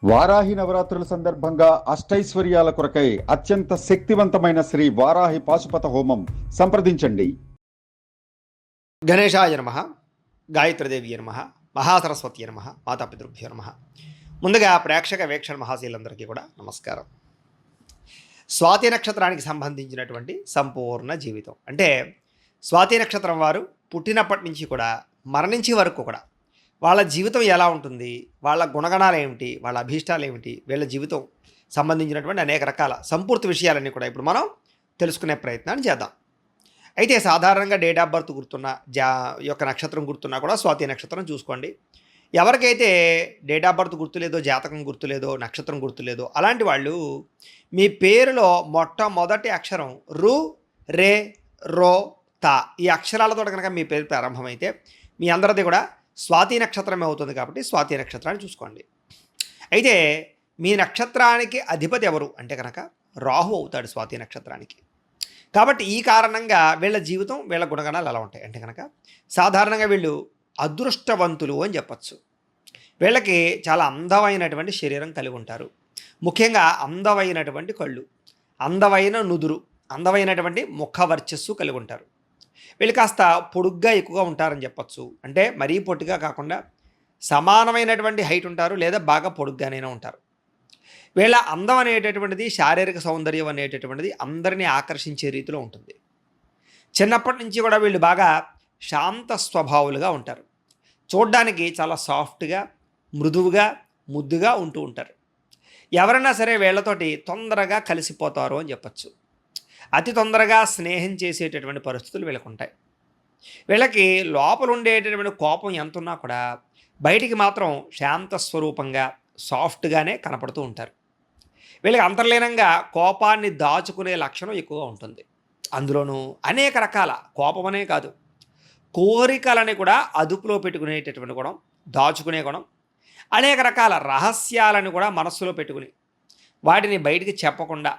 వారాహి నవరాత్రుల సందర్భంగా అష్టైశ్వర్యాల కొరకై అత్యంత శక్తివంతమైన శ్రీ వారాహి పాశుపత హోమం సంప్రదించండి. గణేశాయ నమః, గాయత్రీదేవి నమః, మహాసరస్వతి నమః, మాతాపితృభ్యో నమః. ముందుగా ప్రేక్షక వీక్షణ మహాశీలందరికీ కూడా నమస్కారం. స్వాతి నక్షత్రానికి సంబంధించినటువంటి సంపూర్ణ జీవితం అంటే స్వాతి నక్షత్రం వారు పుట్టినప్పటి నుంచి కూడా మరణించే వరకు కూడా వాళ్ళ జీవితం ఎలా ఉంటుంది, వాళ్ళ గుణగణాలు ఏమిటి, వాళ్ళ అభీష్టాలు ఏమిటి, వీళ్ళ జీవితం సంబంధించినటువంటి అనేక రకాల సంపూర్తి విషయాలన్నీ కూడా ఇప్పుడు మనం తెలుసుకునే ప్రయత్నాన్ని చేద్దాం. అయితే సాధారణంగా డేట్ ఆఫ్ బర్త్ గుర్తున్న యొక్క నక్షత్రం గుర్తున్నా కూడా స్వాతి నక్షత్రం చూసుకోండి. ఎవరికైతే డేట్ ఆఫ్ బర్త్ గుర్తులేదో, జాతకం గుర్తులేదో, నక్షత్రం గుర్తులేదో అలాంటి వాళ్ళు మీ పేరులో మొట్టమొదటి అక్షరం రు, రే, రో, తా ఈ అక్షరాలతో కనుక మీ పేరు ప్రారంభమైతే మీ అందరిది కూడా స్వాతి నక్షత్రమే అవుతుంది. కాబట్టి స్వాతి నక్షత్రాన్ని చూసుకోండి. అయితే మీ నక్షత్రానికి అధిపతి ఎవరు అంటే కనుక రాహు అవుతాడు స్వాతి నక్షత్రానికి. కాబట్టి ఈ కారణంగా వీళ్ళ జీవితం, వీళ్ళ గుణగణాలు ఎలా ఉంటాయి అంటే కనుక సాధారణంగా వీళ్ళు అదృష్టవంతులు అని చెప్పచ్చు. వీళ్ళకి చాలా అందమైనటువంటి శరీరం కలిగి ఉంటారు. ముఖ్యంగా అందమైనటువంటి కళ్ళు, అందమైన నుదురు, అందమైనటువంటి ముఖ వర్చస్సు కలిగి ఉంటారు. వీళ్ళు కాస్త పొడుగ్గా ఎక్కువగా ఉంటారని చెప్పచ్చు. అంటే మరీ పొట్టిగా కాకుండా సమానమైనటువంటి హైట్ ఉంటారు, లేదా బాగా పొడుగ్గానైనా ఉంటారు. వీళ్ళ అందం అనేటటువంటిది, శారీరక సౌందర్యం అనేటటువంటిది అందరినీ ఆకర్షించే రీతిలో ఉంటుంది. చిన్నప్పటి నుంచి కూడా వీళ్ళు బాగా శాంత స్వభావులుగా ఉంటారు. చూడ్డానికి చాలా సాఫ్ట్గా, మృదువుగా, ముద్దుగా ఉంటూ ఉంటారు. ఎవరైనా సరే వీళ్ళతోటి తొందరగా కలిసిపోతారు అని చెప్పచ్చు. అతి తొందరగా స్నేహం చేసేటటువంటి పరిస్థితులు వీళ్ళకు ఉంటాయి. వీళ్ళకి లోపల ఉండేటటువంటి కోపం ఎంత ఉన్నా కూడా బయటికి మాత్రం శాంత స్వరూపంగా, సాఫ్ట్గానే కనపడుతూ ఉంటారు. వీళ్ళకి అంతర్లీనంగా కోపాన్ని దాచుకునే లక్షణం ఎక్కువగా ఉంటుంది. అందులోనూ అనేక రకాల కోపమనే కాదు, కోరికలని కూడా అదుపులో పెట్టుకునేటటువంటి గుణం, దాచుకునే గుణం, అనేక రకాల రహస్యాలను కూడా మనస్సులో పెట్టుకుని వాటిని బయటికి చెప్పకుండా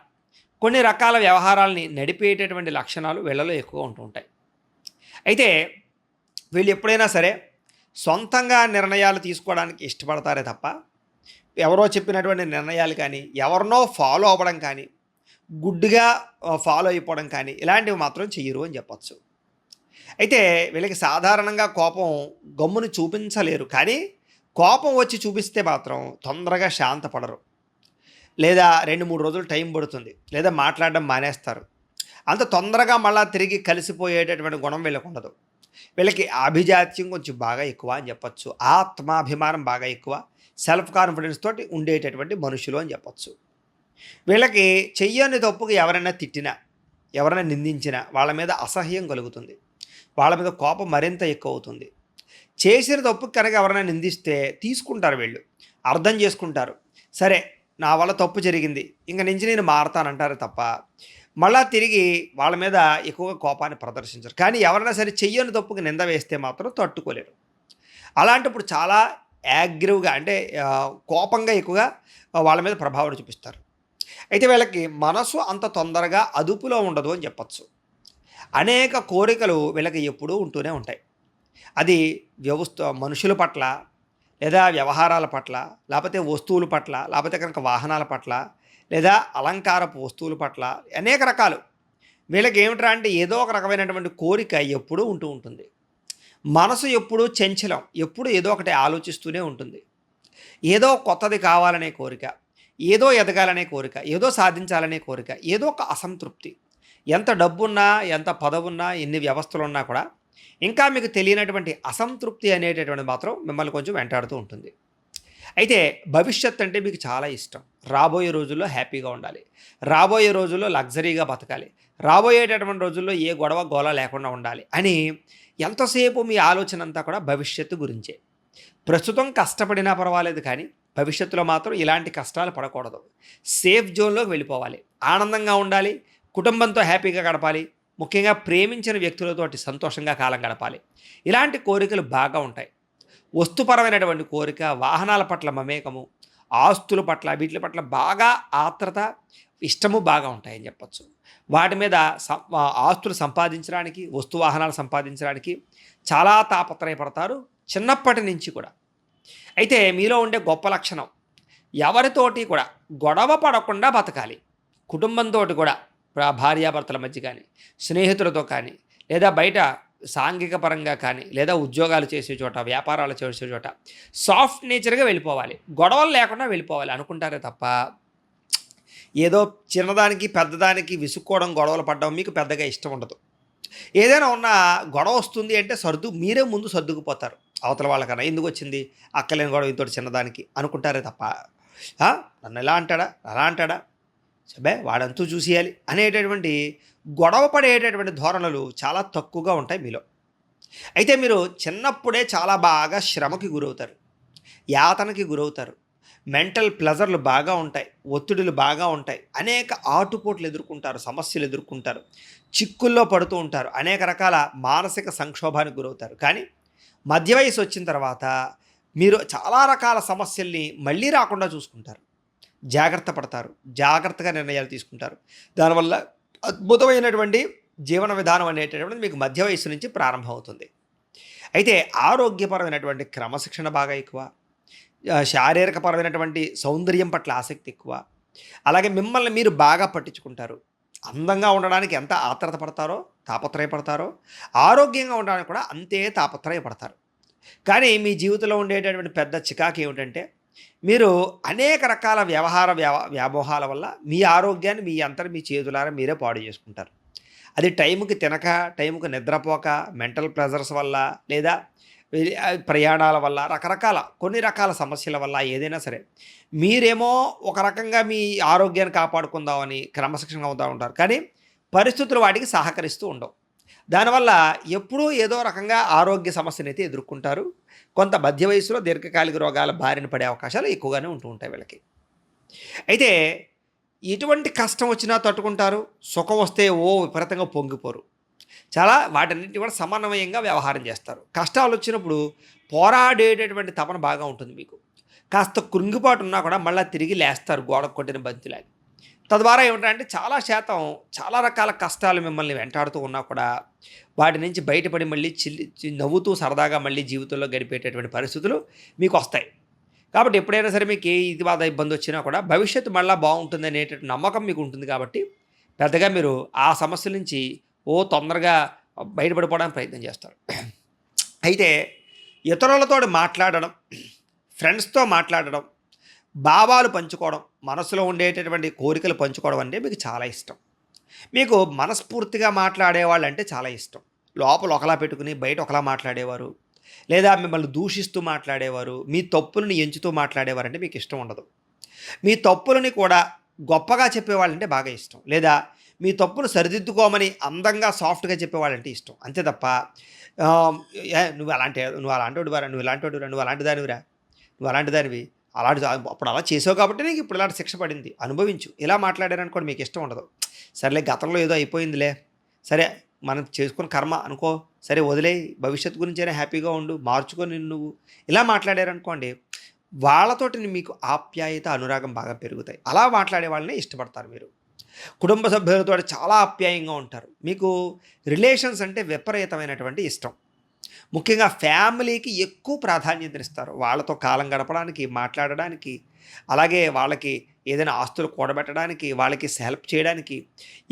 కొన్ని రకాల వ్యవహారాలని నడిపేటటువంటి లక్షణాలు వీళ్ళలో ఎక్కువ ఉంటూ ఉంటాయి. అయితే వీళ్ళు ఎప్పుడైనా సరే సొంతంగా నిర్ణయాలు తీసుకోవడానికి ఇష్టపడతారే తప్ప ఎవరో చెప్పినటువంటి నిర్ణయాలు కానీ, ఎవరినో ఫాలో అవ్వడం కానీ, గుడ్డుగా ఫాలో అయిపోవడం కానీ ఇలాంటివి మాత్రం చెయ్యరు అని చెప్పచ్చు. అయితే వీళ్ళకి సాధారణంగా కోపం గమ్మును చూపించలేరు, కానీ కోపం వచ్చి చూపిస్తే మాత్రం తొందరగా శాంతపడరు, లేదా 2-3 రోజులు టైం పడుతుంది, లేదా మాట్లాడడం మానేస్తారు. అంత తొందరగా మళ్ళీ తిరిగి కలిసిపోయేటటువంటి గుణం వీళ్ళకు ఉండదు. వీళ్ళకి ఆభిజాత్యం కొంచెం బాగా ఎక్కువ అని చెప్పచ్చు. ఆత్మాభిమానం బాగా ఎక్కువ, సెల్ఫ్ కాన్ఫిడెన్స్ తోటి ఉండేటటువంటి మనుషులు అని చెప్పచ్చు. వీళ్ళకి చెయ్యని తప్పుకు ఎవరైనా తిట్టినా, ఎవరైనా నిందించినా వాళ్ళ మీద అసహ్యం కలుగుతుంది, వాళ్ళ మీద కోపం మరింత ఎక్కువ అవుతుంది. చేసిన తప్పుకి కనుక ఎవరైనా నిందిస్తే తీసుకుంటారు, వీళ్ళు అర్థం చేసుకుంటారు. సరే, నా వల్ల తప్పు జరిగింది, ఇంక నుంచి నేను మారతానంటారు తప్ప మళ్ళా తిరిగి వాళ్ళ మీద ఎక్కువగా కోపాన్ని ప్రదర్శించరు. కానీ ఎవరైనా సరే చెయ్యని తప్పుకి నింద వేస్తే మాత్రం తట్టుకోలేరు. అలాంటప్పుడు చాలా యాగ్రివ్గా అంటే కోపంగా ఎక్కువగా వాళ్ళ మీద ప్రభావం చూపిస్తారు. అయితే వీళ్ళకి మనసు అంత తొందరగా అదుపులో ఉండదు అని చెప్పచ్చు. అనేక కోరికలు వీళ్ళకి ఎప్పుడూ ఉంటూనే ఉంటాయి. అది మనుషుల పట్ల, లేదా వ్యవహారాల పట్ల, లేకపోతే వస్తువుల పట్ల, లేకపోతే కనుక వాహనాల పట్ల, లేదా అలంకారపు వస్తువుల పట్ల అనేక రకాలు. వీళ్ళకి ఏమిట్రా అంటే ఏదో ఒక రకమైనటువంటి కోరిక ఎప్పుడూ ఉంటూ ఉంటుంది. మనసు ఎప్పుడూ చంచలం, ఎప్పుడు ఏదో ఒకటి ఆలోచిస్తూనే ఉంటుంది. ఏదో కొత్తది కావాలనే కోరిక, ఏదో ఎదగాలనే కోరిక, ఏదో సాధించాలనే కోరిక, ఏదో ఒక అసంతృప్తి. ఎంత డబ్బున్నా, ఎంత పదవున్నా, ఎన్ని వ్యవస్థలున్నా కూడా ఇంకా మీకు తెలియనటువంటి అసంతృప్తి అనేటటువంటిది మాత్రం మిమ్మల్ని కొంచెం వెంటాడుతూ ఉంటుంది. అయితే భవిష్యత్ అంటే మీకు చాలా ఇష్టం. రాబోయే రోజుల్లో హ్యాపీగా ఉండాలి, రాబోయే రోజుల్లో లగ్జరీగా బతకాలి, రాబోయేటటువంటి రోజుల్లో ఏ గొడవ గోల లేకుండా ఉండాలి అని ఎంతసేపు మీ ఆలోచన అంతా కూడా భవిష్యత్తు గురించే. ప్రస్తుతం కష్టపడినా పర్వాలేదు, కానీ భవిష్యత్తులో మాత్రం ఇలాంటి కష్టాలు పడకూడదు. సేఫ్ జోన్లోకి వెళ్ళిపోవాలి, ఆనందంగా ఉండాలి, కుటుంబంతో హ్యాపీగా గడపాలి, ముఖ్యంగా ప్రేమించిన వ్యక్తులతోటి సంతోషంగా కాలం గడపాలి. ఇలాంటి కోరికలు బాగా ఉంటాయి. వస్తుపరమైనటువంటి కోరిక, వాహనాల పట్ల మమేకము, ఆస్తుల పట్ల, వీటి పట్ల బాగా ఆత్రత, ఇష్టము బాగా ఉంటాయని చెప్పచ్చు. వాటి మీద ఆస్తులు సంపాదించడానికి, వస్తు వాహనాలు సంపాదించడానికి చాలా తాపత్రయపడతారు చిన్నప్పటి నుంచి కూడా. అయితే మీలో ఉండే గొప్ప లక్షణం ఎవరితోటి కూడా గొడవ పడకుండా బతకాలి. కుటుంబంతో కూడా భార్యాభర్తల మధ్య కానీ, స్నేహితులతో కానీ, లేదా బయట సాంఘిక పరంగా కానీ, లేదా ఉద్యోగాలు చేసే చోట, వ్యాపారాలు చేసే చోట సాఫ్ట్ నేచర్గా వెళ్ళిపోవాలి. గొడవలు లేకుండా వెళ్ళిపోవాలి అనుకుంటారే తప్ప ఏదో చిన్నదానికి పెద్దదానికి విసుక్కోవడం, గొడవలు పడడం మీకు పెద్దగా ఇష్టం ఉండదు. ఏదైనా ఉన్నా గొడవ వస్తుంది అంటే మీరే ముందు సర్దుకుపోతారు. అవతల వాళ్ళకన్నా ఎందుకు వచ్చింది అక్కలేని గొడవ ఇంతటి చిన్నదానికి అనుకుంటారే తప్ప నన్ను ఎలా అంటాడా అలా అంటాడా సబే వాడంతూ చూసేయాలి అనేటటువంటి గొడవ పడేటటువంటి ధోరణులు చాలా తక్కువగా ఉంటాయి మీలో. అయితే మీరు చిన్నప్పుడే చాలా బాగా శ్రమకి గురవుతారు, యాతనకి గురవుతారు, మెంటల్ ప్లెజర్లు బాగా ఉంటాయి, ఒత్తిడులు బాగా ఉంటాయి, అనేక ఆటుపోట్లు ఎదుర్కొంటారు, సమస్యలు ఎదుర్కొంటారు, చిక్కుల్లో పడుతూ ఉంటారు, అనేక రకాల మానసిక సంక్షోభానికి గురవుతారు. కానీ మధ్య వయసు వచ్చిన తర్వాత మీరు చాలా రకాల సమస్యల్ని మళ్ళీ రాకుండా చూసుకుంటారు, జాగ్రత్త పడతారు, జాగ్రత్తగా నిర్ణయాలు తీసుకుంటారు. దానివల్ల అద్భుతమైనటువంటి జీవన విధానం అనేటటువంటిది మీకు మధ్య వయసు నుంచి ప్రారంభమవుతుంది. అయితే ఆరోగ్యపరమైనటువంటి క్రమశిక్షణ బాగా ఎక్కువ, శారీరకపరమైనటువంటి సౌందర్యం పట్ల ఆసక్తి ఎక్కువ, అలాగే మిమ్మల్ని మీరు బాగా పట్టించుకుంటారు. అందంగా ఉండడానికి ఎంత ఆత్రత పడతారో, తాపత్రయపడతారో, ఆరోగ్యంగా ఉండడానికి కూడా అంతే తాపత్రయపడతారు. కానీ మీ జీవితంలో ఉండేటటువంటి పెద్ద చికాకు ఏమిటంటే మీరు అనేక రకాల వ్యామోహాల వల్ల మీ ఆరోగ్యాన్ని మీ చేతులారా మీరే పాడు చేసుకుంటారు. అది టైంకి తినక, టైంకి నిద్రపోక, మెంటల్ ప్రెజర్స్ వల్ల, లేదా ప్రయాణాల వల్ల, కొన్ని రకాల సమస్యల వల్ల, ఏదైనా సరే మీరేమో ఒక రకంగా మీ ఆరోగ్యాన్ని కాపాడుకుందామని క్రమశిక్షణగా అవుతూ ఉంటారు. కానీ పరిస్థితులు వాటికి సహకరిస్తూ ఉండవు. దానివల్ల ఎప్పుడూ ఏదో రకంగా ఆరోగ్య సమస్యను అయితే ఎదుర్కొంటారు. కొంత మధ్య వయసులో దీర్ఘకాలిక రోగాల బారిన పడే అవకాశాలు ఎక్కువగానే ఉంటూ ఉంటాయి వీళ్ళకి. అయితే ఎటువంటి కష్టం వచ్చినా తట్టుకుంటారు, సుఖం వస్తే విపరీతంగా పొంగిపోరు. చాలా వాటన్నింటినీ కూడా సమన్వయంగా వ్యవహారం చేస్తారు. కష్టాలు వచ్చినప్పుడు పోరాడేటటువంటి తపన బాగా ఉంటుంది మీకు. కాస్త కృంగిపాటు ఉన్నా కూడా మళ్ళీ తిరిగి లేస్తారు గోడకు కొట్టిన బంతిలాగా. తద్వారా ఏమిటంటే చాలా రకాల కష్టాలు మిమ్మల్ని వెంటాడుతూ ఉన్నా కూడా వాటి నుంచి బయటపడి మళ్ళీ నవ్వుతూ సరదాగా మళ్ళీ జీవితంలో గడిపేటటువంటి పరిస్థితులు మీకు వస్తాయి. కాబట్టి ఎప్పుడైనా సరే మీకు ఇబ్బంది వచ్చినా కూడా భవిష్యత్తు మళ్ళీ బాగుంటుంది అనేటటువంటి నమ్మకం మీకు ఉంటుంది. కాబట్టి పెద్దగా మీరు ఆ సమస్యల నుంచి తొందరగా బయటపడిపోవడానికి ప్రయత్నం చేస్తారు. అయితే ఇతరులతో మాట్లాడడం, ఫ్రెండ్స్తో మాట్లాడడం, భావాలు పంచుకోవడం, మనసులో ఉండేటటువంటి కోరికలు పంచుకోవడం అంటే మీకు చాలా ఇష్టం. మీకు మనస్ఫూర్తిగా మాట్లాడేవాళ్ళు అంటే చాలా ఇష్టం. లోపల ఒకలా పెట్టుకుని బయట ఒకలా మాట్లాడేవారు, లేదా మిమ్మల్ని దూషిస్తూ మాట్లాడేవారు, మీ తప్పులను ఎంచుతూ మాట్లాడేవారు అంటే మీకు ఇష్టం ఉండదు. మీ తప్పులని కూడా గొప్పగా చెప్పేవాళ్ళంటే బాగా ఇష్టం, లేదా మీ తప్పును సరిదిద్దుకోమని అందంగా సాఫ్ట్గా చెప్పేవాళ్ళంటే ఇష్టం. అంతే తప్ప నువ్వు అలాంటి దానివి అప్పుడు అలా చేసావు కాబట్టి నీకు ఇప్పుడు ఇలాంటి శిక్ష పడింది, అనుభవించు, ఇలా మాట్లాడారనుకోండి మీకు ఇష్టం ఉండదు. సరేలే గతంలో ఏదో అయిపోయిందిలే, సరే మనం చేసుకున్న కర్మ అనుకో, సరే వదిలేయి, భవిష్యత్తు గురించైనా హ్యాపీగా ఉండు, మార్చుకొని నువ్వు ఇలా మాట్లాడారనుకోండి వాళ్ళతోటి మీకు ఆప్యాయత, అనురాగం బాగా పెరుగుతాయి. అలా మాట్లాడే వాళ్ళని ఇష్టపడతారు మీరు. కుటుంబ సభ్యులతో చాలా ఆప్యాయంగా ఉంటారు. మీకు రిలేషన్స్ అంటే విపరీతమైనటువంటి ఇష్టం. ముఖ్యంగా ఫ్యామిలీకి ఎక్కువ ప్రాధాన్యతనిస్తారు. వాళ్ళతో కాలం గడపడానికి, మాట్లాడడానికి, అలాగే వాళ్ళకి ఏదైనా ఆస్తులు కూడబెట్టడానికి, వాళ్ళకి హెల్ప్ చేయడానికి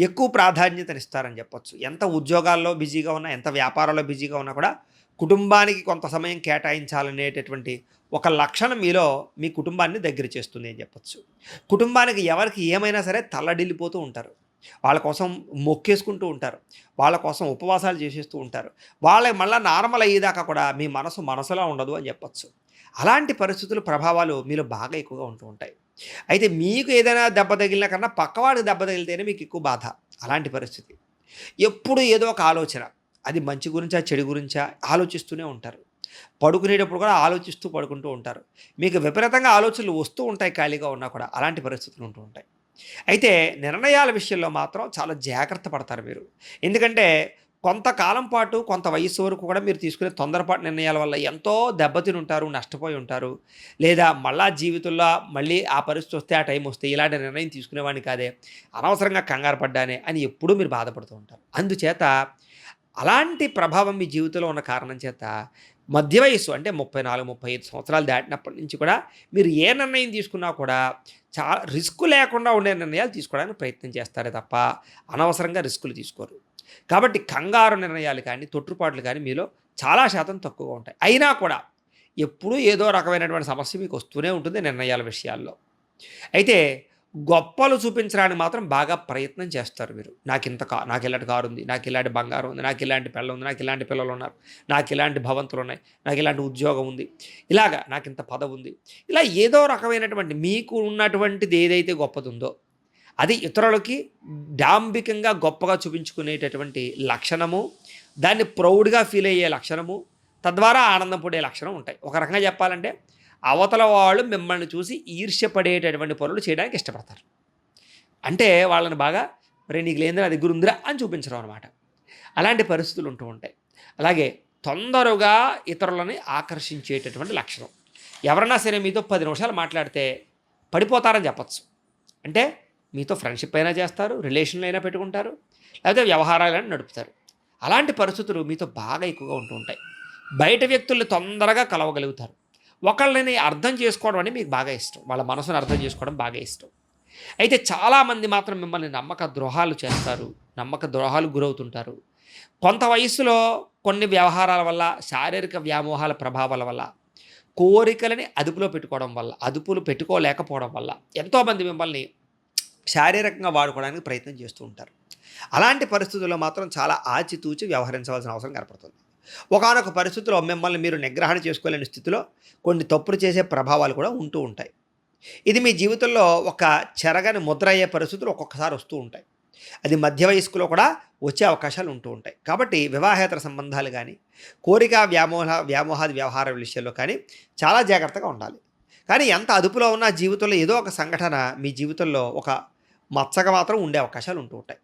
ఎక్కువ ప్రాధాన్యతనిస్తారని చెప్పొచ్చు. ఎంత ఉద్యోగాల్లో బిజీగా ఉన్నా, ఎంత వ్యాపారాల్లో బిజీగా ఉన్నా కూడా కుటుంబానికి కొంత సమయం కేటాయించాలనేటటువంటి ఒక లక్షణం మీలో మీ కుటుంబాన్ని దగ్గర చేస్తుంది అని చెప్పొచ్చు. కుటుంబానికి ఎవరికి ఏమైనా సరే తల్లడిల్లిపోతూ ఉంటారు, వాళ్ళ కోసం మొక్కేసుకుంటూ ఉంటారు, వాళ్ళ కోసం ఉపవాసాలు చేసేస్తూ ఉంటారు. వాళ్ళకి మళ్ళీ నార్మల్ అయ్యేదాకా కూడా మీ మనసులా ఉండదు అని చెప్పొచ్చు. అలాంటి పరిస్థితులు, ప్రభావాలు మీలో బాగా ఎక్కువగా ఉంటూ ఉంటాయి. అయితే మీకు ఏదైనా దెబ్బ తగిలిన కన్నా పక్కవాడికి దెబ్బ తగిలితేనే మీకు ఎక్కువ బాధ. అలాంటి పరిస్థితి ఎప్పుడు ఏదో ఒక ఆలోచన, అది మంచి గురించా చెడు గురించా ఆలోచిస్తూనే ఉంటారు. పడుకునేటప్పుడు కూడా ఆలోచిస్తూ పడుకుంటూ ఉంటారు. మీకు విపరీతంగా ఆలోచనలు వస్తూ ఉంటాయి ఖాళీగా ఉన్నా కూడా. అలాంటి పరిస్థితులు ఉంటూ ఉంటాయి. అయితే నిర్ణయాల విషయంలో మాత్రం చాలా జాగ్రత్త పడతారు మీరు. ఎందుకంటే కొంతకాలం పాటు, కొంత వయస్సు వరకు కూడా మీరు తీసుకునే తొందరపాటు నిర్ణయాల వల్ల ఎంతో దెబ్బతిని ఉంటారు, నష్టపోయి ఉంటారు. లేదా మళ్ళా జీవితంలో మళ్ళీ ఆ పరిస్థితి వస్తే, ఆ టైం వస్తే ఇలాంటి నిర్ణయం తీసుకునేవాడిని కాదే, అనవసరంగా కంగారు పడ్డానే అని ఎప్పుడూ మీరు బాధపడుతూ ఉంటారు. అందుచేత అలాంటి ప్రభావం మీ జీవితంలో ఉన్న కారణం చేత మధ్య వయస్సు అంటే 34, 35 సంవత్సరాలు దాటినప్పటి నుంచి కూడా మీరు ఏ నిర్ణయం తీసుకున్నా కూడా చాలా రిస్క్ లేకుండా ఉండే నిర్ణయాలు తీసుకోవడానికి ప్రయత్నం చేస్తారే తప్ప అనవసరంగా రిస్కులు తీసుకోరు. కాబట్టి కంగారు నిర్ణయాలు కానీ, తొట్టుపాట్లు కానీ మీలో చాలా శాతం తక్కువగా ఉంటాయి. అయినా కూడా ఎప్పుడూ ఏదో రకమైనటువంటి సమస్య మీకు వస్తూనే ఉంటుంది నిర్ణయాల విషయాల్లో. అయితే గొప్పలు చూపించడానికి మాత్రం బాగా ప్రయత్నం చేస్తారు మీరు. నాకు ఇలాంటి కారు ఉంది, నాకు ఇలాంటి బంగారం ఉంది, నాకు ఇలాంటి పెళ్ళం ఉంది, నాకు ఇలాంటి పిల్లలు ఉన్నారు, నాకు ఇలాంటి భవంతులు ఉన్నాయి, నాకు ఇలాంటి ఉద్యోగం ఉంది, ఇలాగా నాకు ఇంత పదవి ఉంది. ఇలా ఏదో రకమైనటువంటి మీకు ఉన్నటువంటిది ఏదైతే గొప్పది ఉందో అది ఇతరులకి డాంబికంగా గొప్పగా చూపించుకునేటటువంటి లక్షణము, దాన్ని ప్రౌడ్‌గా ఫీల్ అయ్యే లక్షణము, తద్వారా ఆనందం పొందే లక్షణం ఉంటాయి. ఒక రకంగా చెప్పాలంటే అవతల వాళ్ళు మిమ్మల్ని చూసి ఈర్ష్యపడేటటువంటి పనులు చేయడానికి ఇష్టపడతారు. అంటే వాళ్ళని బాగా "ఒరేయ్! నీకు లేనిది నా దగ్గర ఉందిరా" అని చూపించడం అనమాట. అలాంటి పరిస్థితులు ఉంటూ ఉంటాయి. అలాగే తొందరగా ఇతరులని ఆకర్షించేటటువంటి లక్షణం. ఎవరన్నా సరే మీతో 10 నిమిషాలు మాట్లాడితే పడిపోతారని చెప్పొచ్చు. అంటే మీతో ఫ్రెండ్‌షిప్ అయినా చేస్తారు, రిలేషన్‌లు అయినా పెట్టుకుంటారు, లేకపోతే వ్యవహారాలైనా నడుపుతారు. అలాంటి పరిస్థితులు మీతో బాగా ఎక్కువగా ఉంటూ ఉంటాయి. బయట వ్యక్తుల్ని తొందరగా కలవగలుగుతారు. ఒకళ్ళని అర్థం చేసుకోవడం అనేది మీకు బాగా ఇష్టం. వాళ్ళ మనసుని అర్థం చేసుకోవడం బాగా ఇష్టం. అయితే చాలామంది మాత్రం మిమ్మల్ని నమ్మక ద్రోహాలు చేస్తారు. నమ్మక ద్రోహాలకు గురవుతుంటారు. కొంత వయస్సులో కొన్ని వ్యవహారాల వల్ల, శారీరక వ్యామోహాల ప్రభావాల వల్ల, కోరికలని అదుపులో పెట్టుకోవడం వల్ల, అదుపులు పెట్టుకోలేకపోవడం వల్ల ఎంతోమంది మిమ్మల్ని శారీరకంగా వాడుకోవడానికి ప్రయత్నం చేస్తూ ఉంటారు. అలాంటి పరిస్థితుల్లో మాత్రం చాలా ఆచితూచి వ్యవహరించవలసిన అవసరం కనపడుతుంది. ఒకానొక పరిస్థితిలో మిమ్మల్ని మీరు నిగ్రహణ చేసుకోలేని స్థితిలో కొన్ని తప్పులు చేసే ప్రభావాలు కూడా ఉంటూ ఉంటాయి. ఇది మీ జీవితంలో ఒక చెరగని ముద్ర అయ్యే పరిస్థితులు ఒక్కొక్కసారి వస్తూ ఉంటాయి. అది మధ్య వయస్కులో కూడా వచ్చే అవకాశాలు ఉంటూ ఉంటాయి. కాబట్టి వివాహేతర సంబంధాలు కానీ, కోరిక వ్యామోహాది వ్యవహార విషయాల్లో కానీ చాలా జాగ్రత్తగా ఉండాలి. కానీ ఎంత అదుపులో ఉన్న జీవితంలో ఏదో ఒక సంఘటన మీ జీవితంలో ఒక మచ్చగా మాత్రం ఉండే అవకాశాలు ఉంటూ ఉంటాయి.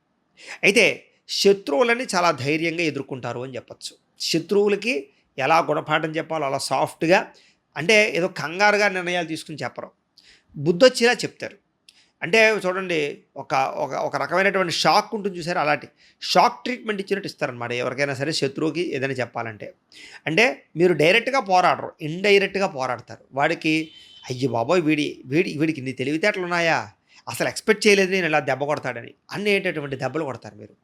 అయితే శత్రువులని చాలా ధైర్యంగా ఎదుర్కొంటారు అని చెప్పచ్చు. శత్రువులకి ఎలా గుణపాఠం చెప్పాలో అలా సాఫ్ట్‌గా, అంటే ఏదో కంగారుగా నిర్ణయాలు తీసుకుని చెప్పరు. బుద్ధొచ్చేలా చెప్తారు. అంటే చూడండి, ఒక ఒక ఒక రకమైనటువంటి షాక్ ఉంటుంది చూసారా, అలాంటి షాక్ ట్రీట్మెంట్ ఇచ్చినట్టు ఇస్తారనమాట ఎవరికైనా సరే శత్రువుకి ఏదైనా చెప్పాలంటే. అంటే మీరు డైరెక్ట్‌గా పోరాడరు, ఇండైరెక్ట్‌గా పోరాడతారు. వాడికి అయ్య బాబోయ్! వీడికి ఇన్ని తెలివితేటలు ఉన్నాయా, అసలు ఎక్స్పెక్ట్ చేయలేదు నేను ఇలా దెబ్బ కొడతాడని అనేటటువంటి దెబ్బలు కొడతారు మీరు.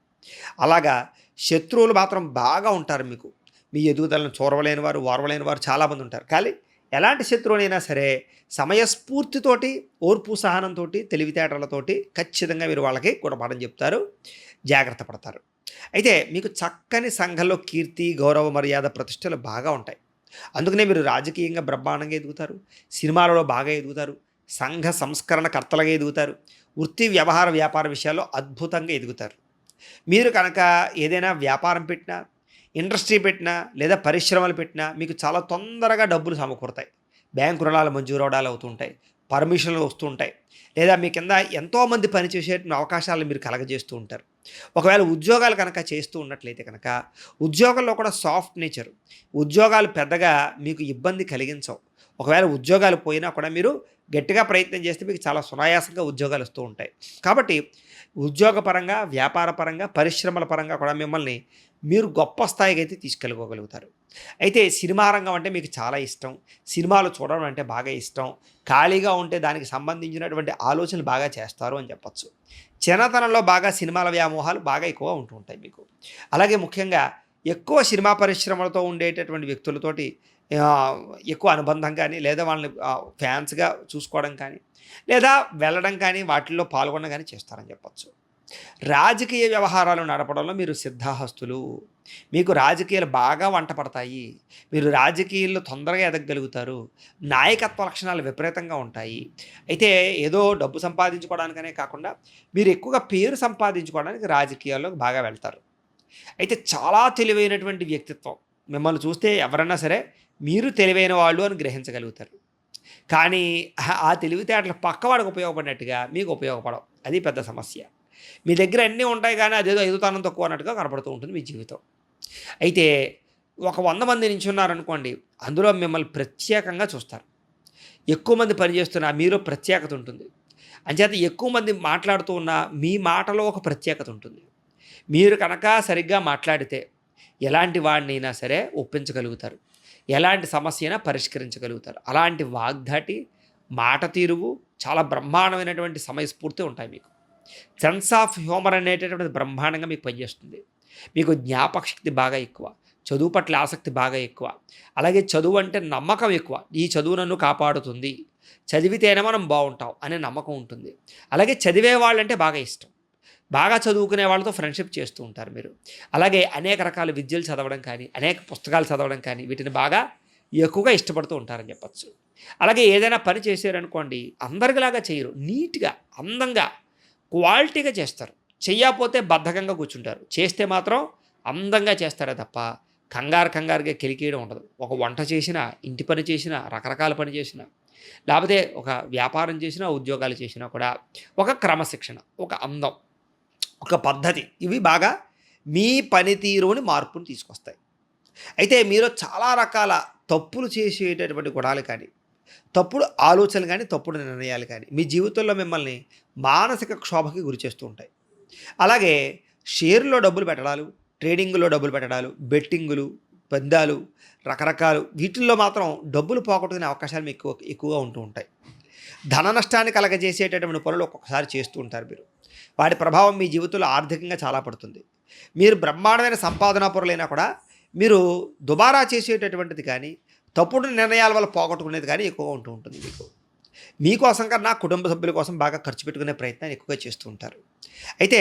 అలాగా శత్రువులు మాత్రం బాగా ఉంటారు మీకు. మీ ఎదుగుదలను చూరవలేని వారు, ఓర్వలేని వారు చాలామంది ఉంటారు. కానీ ఎలాంటి శత్రువులైనా సరే సమయస్ఫూర్తితోటి, ఓర్పు సహనంతోటి, తెలివితేటలతోటి ఖచ్చితంగా మీరు వాళ్ళకి గుణపాఠం చెప్తారు, జాగ్రత్త పడతారు. అయితే మీకు చక్కని సంఘంలో కీర్తి, గౌరవ, మర్యాద, ప్రతిష్టలు బాగా ఉంటాయి. అందుకనే మీరు రాజకీయంగా బ్రహ్మాండంగా ఎదుగుతారు, సినిమాలలో బాగా ఎదుగుతారు, సంఘ సంస్కరణ కర్తలుగా ఎదుగుతారు, వృత్తి, వ్యవహార, వ్యాపార విషయాల్లో అద్భుతంగా ఎదుగుతారు. మీరు కనుక ఏదైనా వ్యాపారం పెట్టినా, ఇండస్ట్రీ పెట్టినా, లేదా పరిశ్రమలు పెట్టినా మీకు చాలా తొందరగా డబ్బులు సమకూరుతాయి. బ్యాంకు రుణాలు మంజూరు అవడాలు అవుతుంటాయి, పర్మిషన్లు వస్తూ ఉంటాయి, లేదా మీ కింద ఎంతోమంది పనిచేసే అవకాశాలు మీరు కలగజేస్తూ ఉంటారు. ఒకవేళ ఉద్యోగాలు కనుక చేస్తూ ఉన్నట్లయితే కనుక ఉద్యోగంలో కూడా సాఫ్ట్ నేచర్, ఉద్యోగాలు పెద్దగా మీకు ఇబ్బంది కలిగించవు. ఒకవేళ ఉద్యోగాలు పోయినా కూడా మీరు గట్టిగా ప్రయత్నం చేస్తే మీకు చాలా సునాయాసంగా ఉద్యోగాలు వస్తూ ఉంటాయి. కాబట్టి ఉద్యోగపరంగా, వ్యాపార పరంగా, పరిశ్రమల పరంగా కూడా మిమ్మల్ని మీరు గొప్ప స్థాయికి అయితే తీసుకెళ్ళగలుగుతారు. అయితే సినిమా రంగం అంటే మీకు చాలా ఇష్టం, సినిమాలు చూడడం అంటే బాగా ఇష్టం, ఖాళీగా ఉంటే దానికి సంబంధించినటువంటి ఆలోచనలు బాగా చేస్తారు అని చెప్పచ్చు. చిన్నతనంలో బాగా సినిమాల వ్యామోహాలు బాగా ఎక్కువ ఉంటూ ఉంటాయి మీకు. అలాగే ముఖ్యంగా ఎక్కువ సినిమా పరిశ్రమలతో ఉండేటటువంటి వ్యక్తులతోటి ఎక్కువ అనుబంధం కానీ, లేదా వాళ్ళని ఫ్యాన్స్గా చూసుకోవడం కానీ, లేదా వెళ్ళడం కానీ, వాటిల్లో పాల్గొనడం కానీ చేస్తారని చెప్పచ్చు. రాజకీయ వ్యవహారాలు నడపడంలో మీరు సిద్ధహస్తులు. మీకు రాజకీయాలు బాగా వంట పడతాయి. మీరు రాజకీయాల్లో తొందరగా ఎదగగలుగుతారు. నాయకత్వ లక్షణాలు విపరీతంగా ఉంటాయి. అయితే ఏదో డబ్బు సంపాదించుకోవడానికనే కాకుండా మీరు ఎక్కువగా పేరు సంపాదించుకోవడానికి రాజకీయాల్లోకి బాగా వెళ్తారు. అయితే చాలా తెలివైనటువంటి వ్యక్తిత్వం. మిమ్మల్ని చూస్తే ఎవరన్నా సరే మీరు తెలివైన వాళ్ళు అని గ్రహించగలుగుతారు. కానీ ఆ తెలివితేటలు పక్కవాడికి ఉపయోగపడినట్టుగా మీకు ఉపయోగపడవు. అది పెద్ద సమస్య. మీ దగ్గర అన్నీ ఉంటాయి కానీ అదేదో ఎదుగుతానం తక్కువ అన్నట్టుగా కనపడుతూ ఉంటుంది మీ జీవితం. అయితే ఒక 100 మంది నించున్నారనుకోండి, అందులో మిమ్మల్ని ప్రత్యేకంగా చూస్తారు. ఎక్కువ మంది పనిచేస్తున్నా మీలో ప్రత్యేకత ఉంటుంది. అంచేత ఎక్కువ మంది మాట్లాడుతూ ఉన్నా మీ మాటలో ఒక ప్రత్యేకత ఉంటుంది. మీరు కనుక సరిగ్గా మాట్లాడితే ఎలాంటి వాడినైనా సరే ఒప్పించగలుగుతారు. ఎలాంటి సమస్య అయినా పరిష్కరించగలుగుతారు. అలాంటి వాగ్ధాటి, మాట తీరువు, చాలా బ్రహ్మాండమైనటువంటి సమయస్ఫూర్తి ఉంటాయి మీకు. సెన్స్ ఆఫ్ హ్యూమర్ అనేటటువంటిది బ్రహ్మాండంగా మీకు పనిచేస్తుంది. మీకు జ్ఞాపక శక్తి బాగా ఎక్కువ, చదువు పట్ల ఆసక్తి బాగా ఎక్కువ, అలాగే చదువు అంటే నమ్మకం ఎక్కువ. ఈ చదువు నన్ను కాపాడుతుంది, చదివితేనే మనం బాగుంటాం అనే నమ్మకం ఉంటుంది. అలాగే చదివే వాళ్ళంటే బాగా ఇష్టం, బాగా చదువుకునే వాళ్ళతో ఫ్రెండ్షిప్ చేస్తూ ఉంటారు మీరు. అలాగే అనేక రకాల విద్యలు చదవడం కానీ, అనేక పుస్తకాలు చదవడం కానీ, వీటిని బాగా ఎక్కువగా ఇష్టపడుతూ ఉంటారని చెప్పచ్చు. అలాగే ఏదైనా పని చేశారనుకోండి, అందరిలాగా చేయరు, నీట్గా, అందంగా, క్వాలిటీగా చేస్తారు. చెయ్యకపోతే బద్ధకంగా కూర్చుంటారు, చేస్తే మాత్రం అందంగా చేస్తారే తప్ప కంగారుగా కెలికేయడం ఉండదు. ఒక వంట చేసినా, ఇంటి పని చేసినా, రకరకాల పని చేసినా, లేకపోతే ఒక వ్యాపారం చేసినా, ఉద్యోగాలు చేసినా కూడా ఒక క్రమశిక్షణ, ఒక అందం, ఒక పద్ధతి, ఇవి బాగా మీ పనితీరుని మార్పుని తీసుకొస్తాయి. అయితే మీరు చాలా రకాల తప్పులు చేసేటటువంటి గుణాలు కానీ, తప్పుడు ఆలోచనలు కానీ, తప్పుడు నిర్ణయాలు కానీ మీ జీవితంలో మిమ్మల్ని మానసిక క్షోభకి గురి చేస్తూ ఉంటాయి. అలాగే షేర్లో డబ్బులు పెట్టడాలు, ట్రేడింగ్లో డబ్బులు పెట్టడాలు, బెట్టింగులు, పందాలు, రకరకాలు వీటిల్లో మాత్రం డబ్బులు పోగొట్టుకునే అవకాశాలు మీకు ఎక్కువగా ఉంటూ ఉంటాయి. ధన నష్టాన్ని కలగజేసేటటువంటి పనులు ఒక్కొక్కసారి చేస్తూ ఉంటారు మీరు. వాటి ప్రభావం మీ జీవితంలో ఆర్థికంగా చాలా పడుతుంది. మీరు బ్రహ్మాండమైన సంపాదనా పరులైనా కూడా మీరు దుబారా చేసేటటువంటిది కానీ, తప్పుడు నిర్ణయాల వల్ల పోగొట్టుకునేది కానీ ఎక్కువగా ఉంటూ ఉంటుంది మీకు. మీకోసం కన్నా కుటుంబ సభ్యుల కోసం బాగా ఖర్చు పెట్టుకునే ప్రయత్నాన్ని ఎక్కువగా చేస్తూ ఉంటారు. అయితే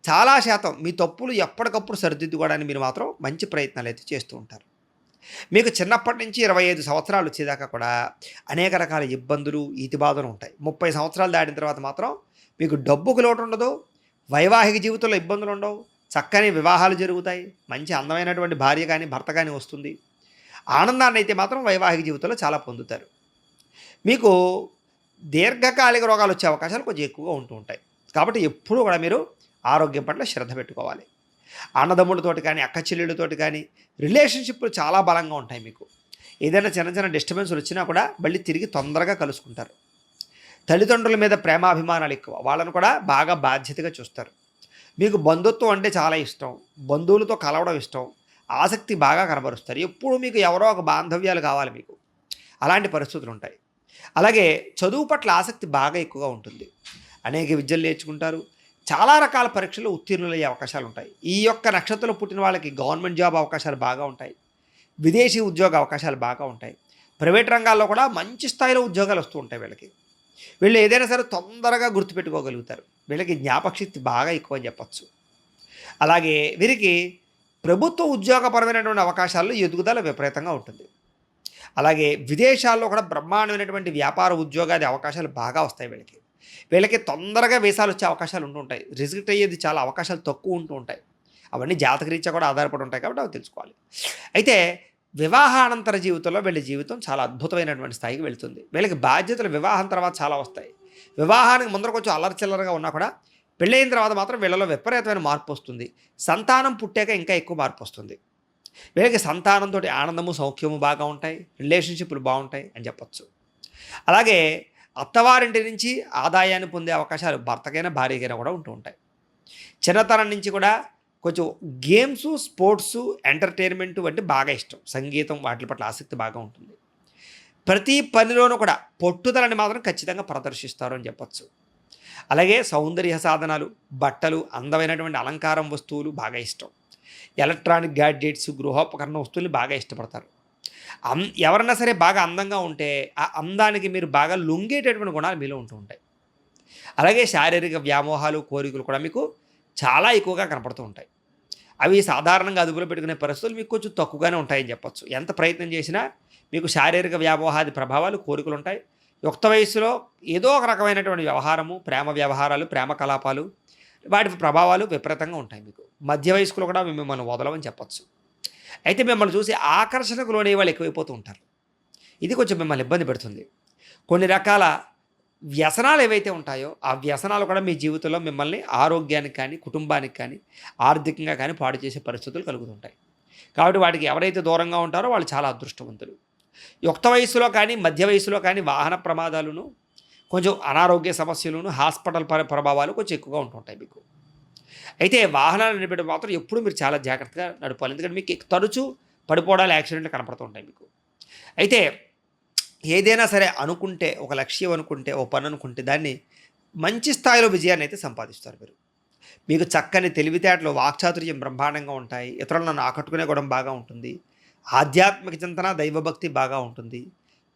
చాలా శాతం మీ తప్పులు ఎప్పటికప్పుడు సరిదిద్దుకోవడానికి మీరు మాత్రం మంచి ప్రయత్నాలు అయితే చేస్తూ ఉంటారు. మీకు చిన్నప్పటి నుంచి 25 సంవత్సరాలు వచ్చేదాకా కూడా అనేక రకాల ఇబ్బందులు, ఈతిబాధలు ఉంటాయి. 30 సంవత్సరాలు దాటిన తర్వాత మాత్రం మీకు డబ్బుకు లోటు ఉండదు, వైవాహిక జీవితంలో ఇబ్బందులు ఉండవు, చక్కని వివాహాలు జరుగుతాయి, మంచి అందమైనటువంటి భార్య కానీ భర్త కానీ వస్తుంది. ఆనందాన్ని అయితే మాత్రం వైవాహిక జీవితంలో చాలా పొందుతారు. మీకు దీర్ఘకాలిక రోగాలు వచ్చే అవకాశాలు కొంచెం ఎక్కువగా ఉంటూ ఉంటాయి. కాబట్టి ఎప్పుడూ కూడా మీరు ఆరోగ్యం పట్ల శ్రద్ధ పెట్టుకోవాలి. అన్నదమ్ములతోటి కానీ, అక్క చెల్లెళ్ళతోటి కానీ రిలేషన్షిప్లు చాలా బలంగా ఉంటాయి మీకు. ఏదైనా చిన్న చిన్న డిస్టర్బెన్స్లు వచ్చినా కూడా మళ్ళీ తిరిగి తొందరగా కలుసుకుంటారు. తల్లిదండ్రుల మీద ప్రేమాభిమానాలు ఎక్కువ, వాళ్ళను కూడా బాగా బాధ్యతగా చూస్తారు. మీకు బంధుత్వం అంటే చాలా ఇష్టం, బంధువులతో కలవడం ఇష్టం, ఆసక్తి బాగా కనబరుస్తారు. ఎప్పుడు మీకు ఎవరో ఒక బాంధవ్యాలు కావాలి మీకు, అలాంటి పరిస్థితులు ఉంటాయి. అలాగే చదువు పట్ల ఆసక్తి బాగా ఎక్కువగా ఉంటుంది. అనేక విద్యలు నేర్చుకుంటారు, చాలా రకాల పరీక్షలు ఉత్తీర్ణులయ్యే అవకాశాలు ఉంటాయి. ఈ యొక్క నక్షత్రంలో పుట్టిన వాళ్ళకి గవర్నమెంట్ జాబ్ అవకాశాలు బాగా ఉంటాయి, విదేశీ ఉద్యోగ అవకాశాలు బాగా ఉంటాయి, ప్రైవేట్ రంగాల్లో కూడా మంచి స్థాయిలో ఉద్యోగాలు వస్తూ ఉంటాయి వీళ్ళకి. వీళ్ళు ఏదైనా సరే తొందరగా గుర్తుపెట్టుకోగలుగుతారు. వీళ్ళకి జ్ఞాపకశక్తి బాగా ఎక్కువ అని చెప్పచ్చు. అలాగే వీరికి ప్రభుత్వ ఉద్యోగపరమైనటువంటి అవకాశాల్లో ఎదుగుదల విపరీతంగా ఉంటుంది. అలాగే విదేశాల్లో కూడా బ్రహ్మాండమైనటువంటి వ్యాపార ఉద్యోగాది అవకాశాలు బాగా వస్తాయి వీళ్ళకి. వీళ్ళకి తొందరగా వీసాలు వచ్చే అవకాశాలు ఉంటూ ఉంటాయి. రిజెక్ట్ అయ్యేది చాలా అవకాశాలు తక్కువ ఉంటూ ఉంటాయి. అవన్నీ జాతకరీత్యా కూడా ఆధారపడి ఉంటాయి కాబట్టి అవి తెలుసుకోవాలి. అయితే వివాహానంతర జీవితంలో వీళ్ళ జీవితం చాలా అద్భుతమైనటువంటి స్థాయికి వెళ్తుంది. వీళ్ళకి బాధ్యతలు వివాహం తర్వాత చాలా వస్తాయి. వివాహానికి ముందర కొంచెం అల్లరిచిల్లరగా ఉన్నా కూడా పెళ్ళైన తర్వాత మాత్రం వీళ్ళలో విపరీతమైన మార్పు వస్తుంది. సంతానం పుట్టాక ఇంకా ఎక్కువ మార్పు వస్తుంది. వీళ్ళకి సంతానంతో ఆనందము, సౌఖ్యము బాగా ఉంటాయి, రిలేషన్షిప్లు బాగుంటాయి అని చెప్పచ్చు. అలాగే అత్తవారింటి నుంచి ఆదాయాన్ని పొందే అవకాశాలు భర్తకైనా భార్యకైనా కూడా ఉంటూ ఉంటాయి. చిన్నతనం నుంచి కూడా కొంచెం గేమ్స్, స్పోర్ట్స్, ఎంటర్టైన్మెంట్ వంటి బాగా ఇష్టం, సంగీతం వాటి పట్ల ఆసక్తి బాగా ఉంటుంది. ప్రతి పనిలోనూ కూడా పట్టుదలని మాత్రం ఖచ్చితంగా ప్రదర్శిస్తారు అని చెప్పచ్చు. అలాగే సౌందర్య సాధనాలు, బట్టలు, అందమైనటువంటి అలంకారం వస్తువులు బాగా ఇష్టం. ఎలక్ట్రానిక్ గ్యాడ్జెట్స్, గృహోపకరణ వస్తువులు బాగా ఇష్టపడతారు. ఎవరన్నా సరే బాగా అందంగా ఉంటే ఆ అందానికి మీరు బాగా లొంగేటటువంటి గుణాలు మీలో ఉంటూ ఉంటాయి. అలాగే శారీరక వ్యామోహాలు, కోరికలు కూడా మీకు చాలా ఎక్కువగా కనపడుతూ ఉంటాయి. అవి సాధారణంగా అదుపులో పెట్టుకునే పరిస్థితులు మీకు కొంచెం తక్కువగానే ఉంటాయని చెప్పచ్చు. ఎంత ప్రయత్నం చేసినా మీకు శారీరక వ్యామోహాది ప్రభావాలు, కోరికలు ఉంటాయి. యుక్త వయస్సులో ఏదో ఒక రకమైనటువంటి వ్యవహారము, ప్రేమ వ్యవహారాలు, ప్రేమ కలాపాలు, వాటి ప్రభావాలు విపరీతంగా ఉంటాయి మీకు. మధ్య వయస్కులు కూడా మిమ్మల్ని వదలవని చెప్పచ్చు. అయితే మిమ్మల్ని చూసి ఆకర్షణకు లోనే వాళ్ళు ఎక్కువైపోతూ ఉంటారు. ఇది కొంచెం మిమ్మల్ని ఇబ్బంది పెడుతుంది. కొన్ని రకాల వ్యసనాలు ఏవైతే ఉంటాయో ఆ వ్యసనాలు కూడా మీ జీవితంలో మిమ్మల్ని ఆరోగ్యానికి కానీ, కుటుంబానికి కానీ, ఆర్థికంగా కానీ పాడు చేసే పరిస్థితులు కలుగుతుంటాయి. కాబట్టి వాటికి ఎవరైతే దూరంగా ఉంటారో వాళ్ళు చాలా అదృష్టవంతులు. యుక్త వయస్సులో కానీ, మధ్య వయస్సులో కానీ వాహన ప్రమాదాలను, కొంచెం అనారోగ్య సమస్యలను, హాస్పిటల్ ప్రభావాలు కొంచెం ఎక్కువగా ఉంటుంటాయి మీకు. అయితే వాహనాలు నడిపేటప్పుడు మాత్రం ఎప్పుడు మీరు చాలా జాగ్రత్తగా నడపాలి. ఎందుకంటే మీకు తరచూ పడిపోవడాలు, యాక్సిడెంట్లు కనపడుతూ ఉంటాయి మీకు. అయితే ఏదైనా సరే అనుకుంటే, ఒక లక్ష్యం అనుకుంటే, ఓ పని అనుకుంటే దాన్ని మంచి స్థాయిలో విజయాన్ని అయితే సంపాదిస్తారు మీరు. మీకు చక్కని తెలివితేటలు, వాక్చాతుర్యం బ్రహ్మాండంగా ఉంటాయి. ఇతరులను ఆకట్టుకునే గుణం బాగా ఉంటుంది. ఆధ్యాత్మిక చింతన, దైవభక్తి బాగా ఉంటుంది.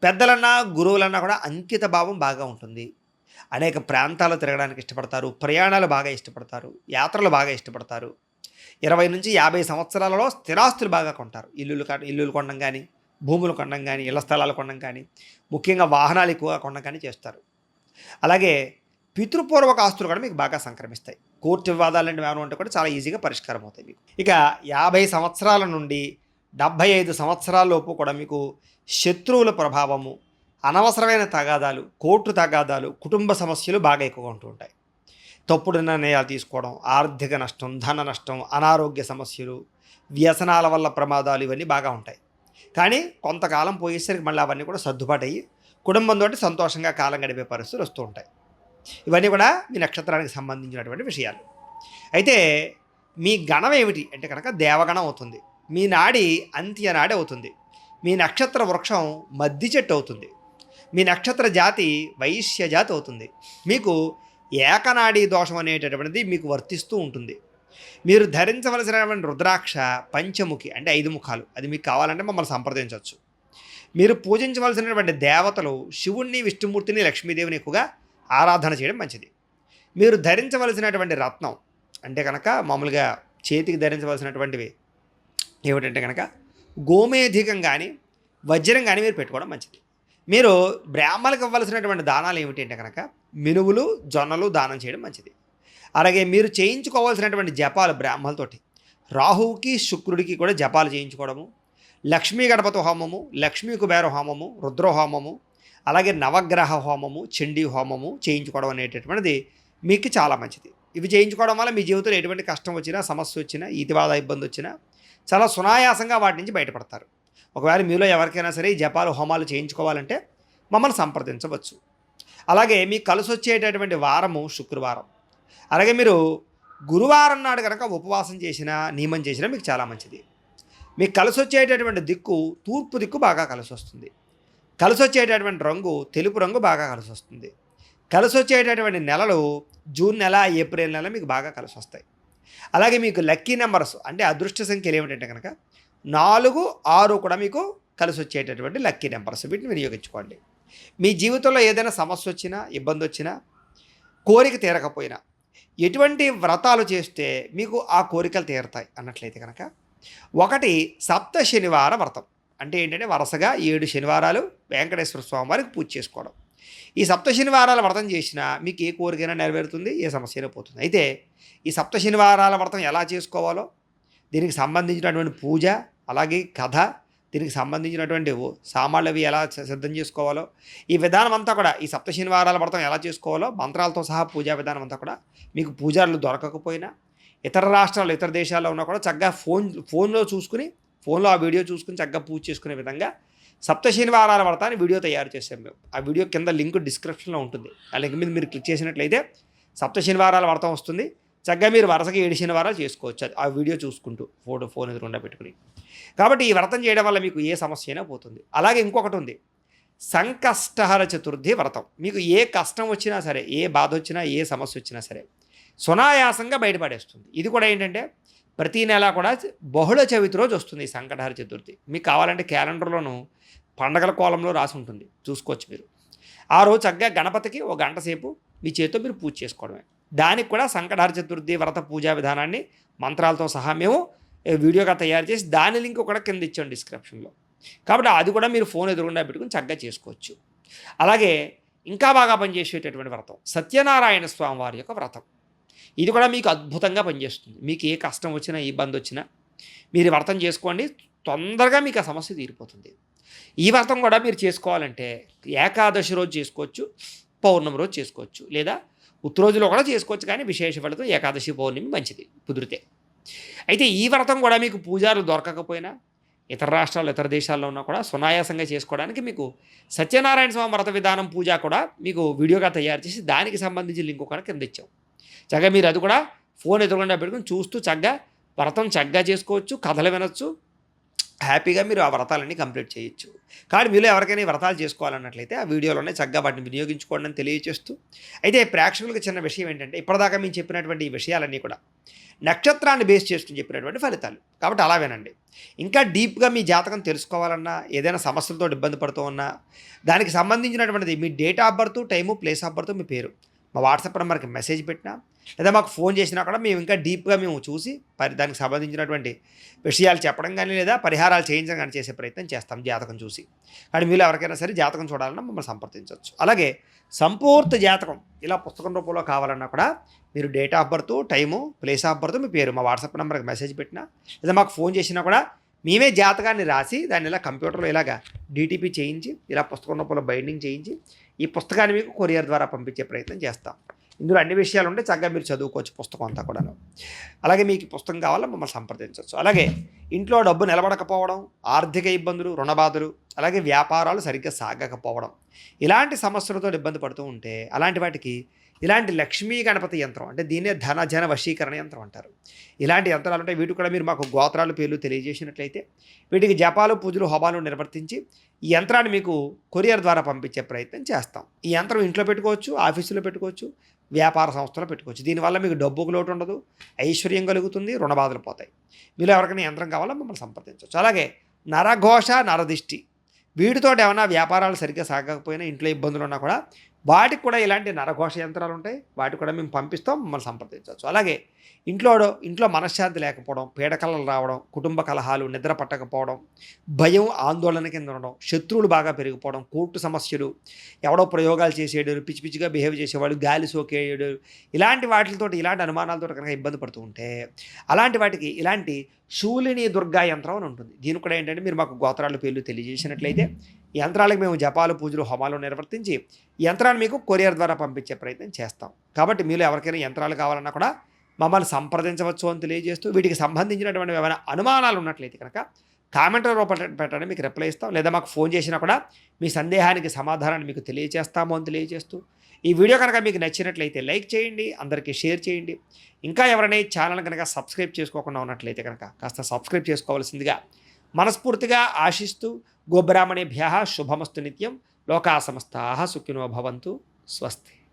పెద్దలన్నా, గురువులన్నా కూడా అంకిత భావం బాగా ఉంటుంది. అనేక ప్రాంతాలు తిరగడానికి ఇష్టపడతారు. ప్రయాణాలు బాగా ఇష్టపడతారు. యాత్రలు బాగా ఇష్టపడతారు. 20-50 సంవత్సరాలలో స్థిరాస్తులు బాగా కొంటారు. ఇల్లులు కొనడం కానీ, భూములు కొనడం కానీ, ఇళ్ల స్థలాలు కొనడం కానీ, ముఖ్యంగా వాహనాలు ఎక్కువగా కొనడం కానీ చేస్తారు. అలాగే పితృపూర్వక ఆస్తులు కూడా మీకు బాగా సంక్రమిస్తాయి. కోర్టు వివాదాలు లాంటివి ఏమైనా ఉంటే కూడా చాలా ఈజీగా పరిష్కారం అవుతాయి మీకు. ఇక 50 సంవత్సరాల నుండి 75 సంవత్సరాల లోపు కూడా మీకు శత్రువుల ప్రభావము, అనవసరమైన తగాదాలు, కోర్టు తగాదాలు, కుటుంబ సమస్యలు బాగా ఎక్కువగా ఉంటూ ఉంటాయి. తప్పుడు నిర్ణయాలు తీసుకోవడం, ఆర్థిక నష్టం, ధన నష్టం, అనారోగ్య సమస్యలు, వ్యసనాల వల్ల ప్రమాదాలు ఇవన్నీ బాగా ఉంటాయి. కానీ కొంతకాలం పోయేసరికి మళ్ళీ అవన్నీ కూడా సర్దుబాటు అయ్యి కుటుంబంతో సంతోషంగా కాలం గడిపే పరిస్థితులు వస్తూ ఉంటాయి. ఇవన్నీ కూడా మీ నక్షత్రానికి సంబంధించినటువంటి విషయాలు. అయితే మీ గణం ఏమిటి అంటే కనుక దేవగణం అవుతుంది. మీ నాడి అంత్య నాడి అవుతుంది. మీ నక్షత్ర వృక్షం మద్ది చెట్టు అవుతుంది. మీ నక్షత్ర జాతి వైశ్య జాతి అవుతుంది. మీకు ఏకనాడీ దోషం అనేటటువంటిది మీకు వర్తిస్తూ ఉంటుంది. మీరు ధరించవలసినటువంటి రుద్రాక్ష పంచముఖి అంటే 5 ముఖాలు. అది మీకు కావాలంటే మమ్మల్ని సంప్రదించవచ్చు. మీరు పూజించవలసినటువంటి దేవతలు శివుణ్ణి, విష్ణుమూర్తిని, లక్ష్మీదేవిని ఎక్కువగా ఆరాధన చేయడం మంచిది. మీరు ధరించవలసినటువంటి రత్నం అంటే కనుక మామూలుగా చేతికి ధరించవలసినటువంటివి ఏమిటంటే కనుక గోమేధికం కానీ, వజ్రం కానీ మీరు పెట్టుకోవడం మంచిది. మీరు బ్రాహ్మణులకు ఇవ్వాల్సినటువంటి దానాలు ఏమిటి అంటే కనుక మినువులు, జొన్నలు దానం చేయడం మంచిది. అలాగే మీరు చేయించుకోవాల్సినటువంటి జపాలు బ్రాహ్మణులతోటి రాహువుకి, శుక్రుడికి కూడా జపాలు చేయించుకోవడము, లక్ష్మీ గణపతి హోమము, లక్ష్మీ కుబేర హోమము, రుద్ర హోమము, అలాగే నవగ్రహ హోమము, చండీ హోమము చేయించుకోవడం అనేటటువంటిది మీకు చాలా మంచిది. ఇవి చేయించుకోవడం వల్ల మీ జీవితంలో ఎటువంటి కష్టం వచ్చినా, సమస్య వచ్చినా, ఈతిబాధ ఇబ్బంది వచ్చినా చాలా సునాయాసంగా వాటి నుంచి బయటపడతారు. ఒకవేళ మీలో ఎవరికైనా సరే ఈ జపాలు, హోమాలు చేయించుకోవాలంటే మమ్మల్ని సంప్రదించవచ్చు. అలాగే మీకు కలిసి వచ్చేటటువంటి వారము శుక్రవారం. అలాగే మీరు గురువారం నాడు కనుక ఉపవాసం చేసినా, నియమం చేసినా మీకు చాలా మంచిది. మీకు కలిసి వచ్చేటటువంటి దిక్కు తూర్పు దిక్కు బాగా కలిసి వస్తుంది. కలిసి వచ్చేటటువంటి రంగు తెలుపు రంగు బాగా కలిసి వస్తుంది. కలిసి వచ్చేటటువంటి నెలలు జూన్ నెల, ఏప్రిల్ నెల మీకు బాగా కలిసి వస్తాయి. అలాగే మీకు లక్కీ నెంబర్స్ అంటే అదృష్ట సంఖ్యలు ఏమిటంటే కనుక 4, 6 కూడా మీకు కలిసి వచ్చేటటువంటి లక్కీ నెంబర్స్. వీటిని వినియోగించుకోండి. మీ జీవితంలో ఏదైనా సమస్య వచ్చినా, ఇబ్బంది వచ్చినా, కోరిక తీరకపోయినా, ఎటువంటి వ్రతాలు చేస్తే మీకు ఆ కోరికలు తీరుతాయి అన్నట్లయితే కనుక 1 సప్త శనివార వ్రతం అంటే ఏంటంటే వరుసగా 7 శనివారాలు వెంకటేశ్వర స్వామి వారికి పూజ చేసుకోవడం. ఈ సప్త శనివారాల వ్రతం చేసినా మీకు ఏ కోరికైనా నెరవేరుతుంది, ఏ సమస్యైనా పోతుంది. అయితే ఈ సప్త శనివారాల వ్రతం ఎలా చేసుకోవాలో, దీనికి సంబంధించినటువంటి పూజ, అలాగే కథ, దీనికి సంబంధించినటువంటి సామాన్లు అవి ఎలా సిద్ధం చేసుకోవాలో, ఈ విధానం అంతా కూడా ఈ సప్త శనివారాల వ్రతం ఎలా చేసుకోవాలో మంత్రాలతో సహా పూజా విధానం అంతా కూడా మీకు పూజారులు దొరకకపోయినా, ఇతర రాష్ట్రాలు, ఇతర దేశాల్లో ఉన్నా కూడా చక్కగా ఫోన్లో ఆ వీడియో చూసుకుని చక్కగా పూజ చేసుకునే విధంగా సప్త శనివారాల వ్రతాన్ని వీడియో తయారు చేసాం మేము. ఆ వీడియో కింద లింక్ డిస్క్రిప్షన్లో ఉంటుంది. ఆ లింక్ మీద మీరు క్లిక్ చేసినట్లయితే సప్త శనివారాల వ్రతం వస్తుంది. చక్కగా మీరు వరుసగా 7 శనివారాలు చేసుకోవచ్చు ఆ వీడియో చూసుకుంటూ ఫోన్ ఎదురుకుండా పెట్టుకుని. కాబట్టి ఈ వ్రతం చేయడం వల్ల మీకు ఏ సమస్య అయినా పోతుంది. అలాగే ఇంకొకటి ఉంది, సంకష్టహర చతుర్థి వ్రతం. మీకు ఏ కష్టం వచ్చినా సరే, ఏ బాధ వచ్చినా, ఏ సమస్య వచ్చినా సరే సునాయాసంగా బయటపడేస్తుంది. ఇది కూడా ఏంటంటే ప్రతి నెల కూడా బహుళ చవితి రోజు వస్తుంది ఈ సంకటహర చతుర్థి. మీకు కావాలంటే క్యాలెండర్లోనూ పండగల కోలంలో రాసి ఉంటుంది, చూసుకోవచ్చు మీరు. ఆ రోజు చక్కగా గణపతికి 1 గంట సేపు మీ చేతితో మీరు పూజ చేసుకోవడమే. దానికి కూడా సంకటహర చతుర్థి వ్రత పూజా విధానాన్ని మంత్రాలతో సహా మేము వీడియోగా తయారు చేసి దాని లింక్ కూడా కింద ఇచ్చాం డిస్క్రిప్షన్లో. కాబట్టి అది కూడా మీరు ఫోన్ ఎదురుగుండా పెట్టుకుని చక్కగా చేసుకోవచ్చు. అలాగే ఇంకా బాగా పనిచేసేటటువంటి వ్రతం సత్యనారాయణ స్వామి వారి యొక్క వ్రతం. ఇది కూడా మీకు అద్భుతంగా పనిచేస్తుంది. మీకు ఏ కష్టం వచ్చినా, ఏ ఇబ్బంది వచ్చినా మీరు వ్రతం చేసుకోండి, తొందరగా మీకు ఆ సమస్య తీరిపోతుంది. ఈ వ్రతం కూడా మీరు చేసుకోవాలంటే ఏకాదశి రోజు చేసుకోవచ్చు, పౌర్ణమి రోజు చేసుకోవచ్చు, లేదా ఉత్తరోజులో కూడా చేసుకోవచ్చు. కానీ విశేష ఫలితం ఏకాదశి, పౌర్ణమి మంచిది కుదిరితే. అయితే ఈ వ్రతం కూడా మీకు పూజారులు దొరకకపోయినా, ఇతర రాష్ట్రాల్లో, ఇతర దేశాల్లో ఉన్నా కూడా సునాయాసంగా చేసుకోవడానికి మీకు సత్యనారాయణ స్వామి వ్రత విధానం పూజ కూడా మీకు వీడియోగా తయారు చేసి దానికి సంబంధించి లింక్ కూడా కింద ఇచ్చాం. చక్కగా మీరు అది కూడా ఫోన్ ఎదురుగుండా పెట్టుకుని చూస్తూ చక్కగా వ్రతం చక్కగా చేసుకోవచ్చు, కథలు వినొచ్చు, హ్యాపీగా మీరు ఆ వ్రతాలన్నీ కంప్లీట్ చేయొచ్చు. కానీ మీలో ఎవరికైనా ఈ వ్రతాలు చేసుకోవాలన్నట్లయితే ఆ వీడియోలోనే చక్కగా వాటిని వినియోగించుకోండి అని తెలియజేస్తూ, అయితే ప్రేక్షకులకు చిన్న విషయం ఏంటంటే ఇప్పటిదాకా మేము చెప్పినటువంటి ఈ విషయాలన్నీ కూడా నక్షత్రాన్ని బేస్ చేసుకుని చెప్పినటువంటి ఫలితాలు. కాబట్టి అలా వినండి. ఇంకా డీప్గా మీ జాతకం తెలుసుకోవాలన్నా, ఏదైనా సమస్యలతో ఇబ్బంది పడుతూ ఉన్నా, దానికి సంబంధించినటువంటిది మీ date of birth, time, place of birth, మీ పేరు మా వాట్సాప్ నెంబర్కి మెసేజ్ పెట్టినా లేదా మాకు ఫోన్ చేసినా కూడా మేము ఇంకా డీప్గా మేము చూసి దానికి సంబంధించినటువంటి విషయాలు చెప్పడం కానీ లేదా పరిహారాలు చేయించడం కానీ చేసే ప్రయత్నం చేస్తాం జాతకం చూసి. కానీ మీరు ఎవరికైనా సరే జాతకం చూడాలన్నా మమ్మల్ని సంప్రదించవచ్చు. అలాగే సంపూర్తి జాతకం ఇలా పుస్తకం రూపంలో కావాలన్నా కూడా మీరు date of birth, time, place of birth, మీ పేరు మా వాట్సాప్ నెంబర్కి మెసేజ్ పెట్టినా లేదా మాకు ఫోన్ చేసినా కూడా మేమే జాతకాన్ని రాసి దాన్ని ఇలా కంప్యూటర్లో ఇలాగా డీటీపీ చేయించి ఇలా పుస్తకం రూపంలో బైండింగ్ చేయించి ఈ పుస్తకాన్ని మీకు కొరియర్ ద్వారా పంపించే ప్రయత్నం చేస్తాం. ఇందులో అన్ని విషయాలు ఉంటే చక్కగా మీరు చదువుకోవచ్చు పుస్తకం అంతా కూడాను. అలాగే మీకు పుస్తకం కావాలో మమ్మల్ని సంప్రదించవచ్చు. అలాగే ఇంట్లో డబ్బు నిలబడకపోవడం, ఆర్థిక ఇబ్బందులు, రుణబాధలు, అలాగే వ్యాపారాలు సరిగ్గా సాగకపోవడం, ఇలాంటి సమస్యలతో ఇబ్బంది పడుతూ ఉంటే అలాంటి వాటికి ఇలాంటి లక్ష్మీ గణపతి యంత్రం, అంటే దీన్నే ధన జన వశీకరణ యంత్రం అంటారు. ఇలాంటి యంత్రాలు ఉంటాయి. వీటికి కూడా మీరు మాకు గోత్రాలు, పేర్లు తెలియజేసినట్లయితే వీటికి జపాలు, పూజలు, హోమాలు నిర్వర్తించి ఈ యంత్రాన్ని మీకు కొరియర్ ద్వారా పంపించే ప్రయత్నం చేస్తాం. ఈ యంత్రం ఇంట్లో పెట్టుకోవచ్చు, ఆఫీసులో పెట్టుకోవచ్చు, వ్యాపార సంస్థలో పెట్టుకోవచ్చు. దీనివల్ల మీకు డబ్బుకు లోటు ఉండదు, ఐశ్వర్యం కలుగుతుంది, రుణబాధలు పోతాయి. మీలో ఎవరికైనా యంత్రం కావాలో మమ్మల్ని సంప్రదించవచ్చు. అలాగే నరఘోష, నరదిష్టి, వీటితో ఏమైనా వ్యాపారాలు సరిగ్గా సాగకపోయినా, ఇంట్లో ఇబ్బందులు ఉన్నా కూడా వాటికి కూడా ఇలాంటి నరఘోష యంత్రాలు ఉంటాయి. వాటికి కూడా మేము పంపిస్తాం, మమ్మల్ని సంప్రదించవచ్చు. అలాగే ఇంట్లో మనశ్శాంతి లేకపోవడం, పీడకలలు రావడం, కుటుంబ కలహాలు, నిద్ర పట్టకపోవడం, భయం, ఆందోళన కింద ఉండడం, శత్రువులు బాగా పెరిగిపోవడం, కోర్టు సమస్యలు, ఎవడో ప్రయోగాలు చేసేయడం, పిచ్చి పిచ్చిగా బిహేవ్ చేసేవాళ్ళు, గాలి సోకేయడం, ఇలాంటి వాటితో ఇలాంటి అనుమానాలతో కనుక ఇబ్బంది పడుతూ ఉంటే అలాంటి వాటికి ఇలాంటి శూలిని దుర్గా యంత్రం అని ఉంటుంది. దీని కూడా ఏంటంటే మీరు మాకు గోత్రాలు, పేర్లు తెలియజేసినట్లయితే ఈ యంత్రాలకు మేము జపాలు, పూజలు, హోమాలు నిర్వర్తించి ఈ యంత్రాన్ని మీకు కొరియర్ ద్వారా పంపించే ప్రయత్నం చేస్తాం. కాబట్టి మీలో ఎవరికైనా యంత్రాలు కావాలన్నా కూడా మమ్మల్ని సంప్రదించవచ్చు అని తెలియజేస్తూ, వీటికి సంబంధించినటువంటి ఏమైనా అనుమానాలు ఉన్నట్లయితే కనుక కామెంట్ రూపంలో పెట్టండి, మీకు రిప్లై ఇస్తాం. లేదా మాకు ఫోన్ చేసినా కూడా మీ సందేహానికి సమాధానాన్ని మీకు తెలియజేస్తాము అని తెలియజేస్తూ, ఈ వీడియో కనుక మీకు నచ్చినట్లయితే లైక్ చేయండి, అందరికీ షేర్ చేయండి. ఇంకా ఎవరైనా ఈ ఛానల్ కనుక సబ్స్క్రైబ్ చేసుకోకుండా ఉన్నట్లయితే కనుక కాస్త సబ్స్క్రైబ్ చేసుకోవాల్సిందిగా మనస్ఫూర్తిగా ఆశిస్తూ, గోబ్రాహ్మణేభ్యః శుభమస్తు నిత్యం, లోకా సమస్తాః సుఖినో భవంతు, స్వస్తి.